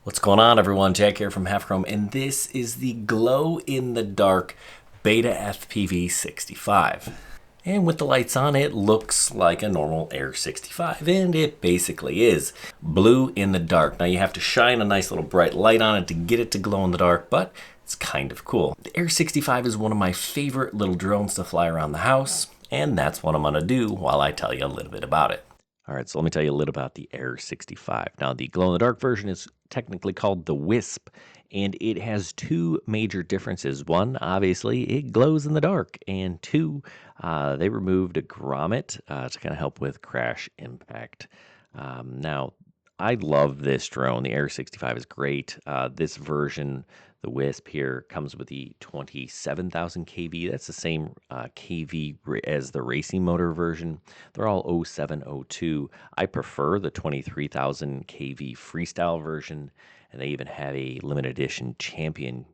What's going on, everyone? Jack here from Half Chrome, and this is the glow-in-the-dark BetaFPV 65. And with the lights on, it looks like a normal Air65, and it basically is. Blue in the dark. Now, you have to shine a nice little bright light on it to get it to glow in the dark, but it's kind of cool. The Air65 is one of my favorite little drones to fly around the house, and that's what I'm going to do while I tell you a little bit about it. All right, so let me tell you a little about the Air65. Now, the glow-in-the-dark version is technically called the Wisp, and it has two major differences. One, obviously, it glows in the dark, and two, they removed a grommet to kind of help with crash impact. Now, I love this drone. The Air65 is great. This version, the Wisp here, comes with the 27,000 kV. That's the same kV as the racing motor version. They're all 0702. I prefer the 23,000 kV freestyle version, and they even have a limited edition champion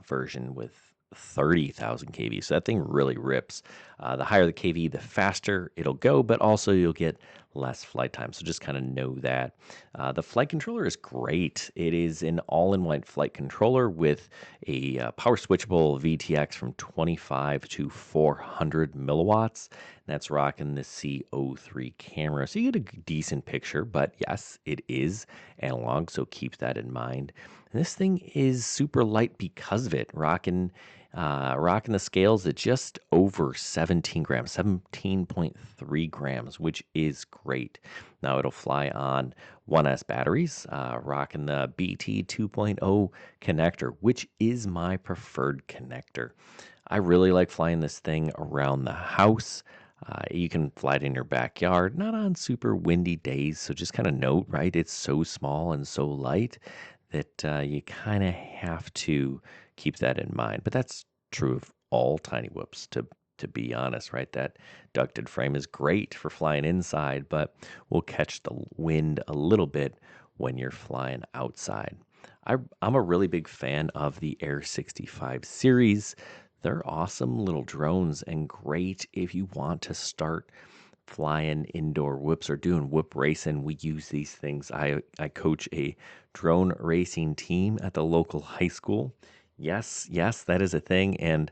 version with 30,000 kV. So that thing really rips. The higher the kV, the faster it'll go, but also you'll get less flight time. So just kind of know that. The flight controller is great. It is an all-in-one flight controller with a power switchable VTX from 25 to 400 milliwatts. That's rocking the CO3 camera. So you get a decent picture, but yes, it is analog, so keep that in mind. And this thing is super light because of it, rocking the scales at just over 17 grams, 17.3 grams, which is great. Now it'll fly on 1S batteries, rocking the BT2.0 connector, which is my preferred connector. I really like flying this thing around the house. You can fly it in your backyard, not on super windy days. So just kind of note, right? It's so small and so light that you kind of have to keep that in mind. But that's true of all tiny whoops, to be honest, right? That ducted frame is great for flying inside, but will catch the wind a little bit when you're flying outside. I'm a really big fan of the Air65 series. They're awesome little drones and great if you want to start flying indoor whoops or doing whoop racing. We use these things. I coach a drone racing team at the local high school. Yes, that is a thing, and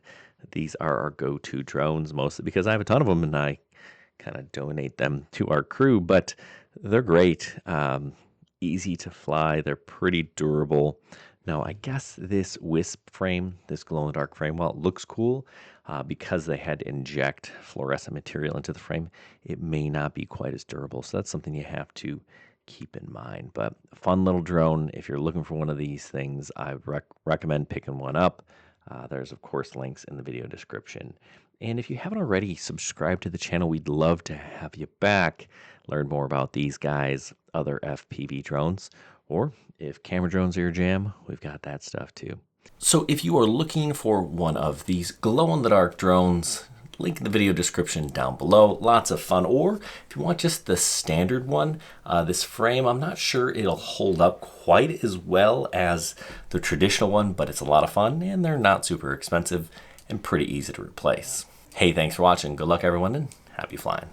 these are our go-to drones, mostly because I have a ton of them and I kind of donate them to our crew, but they're great. Easy to fly. They're pretty durable. Now, I guess this Wisp frame, this glow-in-the-dark frame, while it looks cool, because they had to inject fluorescent material into the frame, it may not be quite as durable. So that's something you have to keep in mind. But a fun little drone. If you're looking for one of these things, I would recommend picking one up. There's, of course, links in the video description. And if you haven't already, subscribe to the channel. We'd love to have you back. Learn more about these guys, other FPV drones, or if camera drones are your jam, we've got that stuff too. So if you are looking for one of these glow-in-the-dark drones, link in the video description down below. Lots of fun. Or if you want just the standard one, this frame, I'm not sure it'll hold up quite as well as the traditional one, but it's a lot of fun and they're not super expensive and pretty easy to replace. Hey, thanks for watching. Good luck, everyone, and happy flying.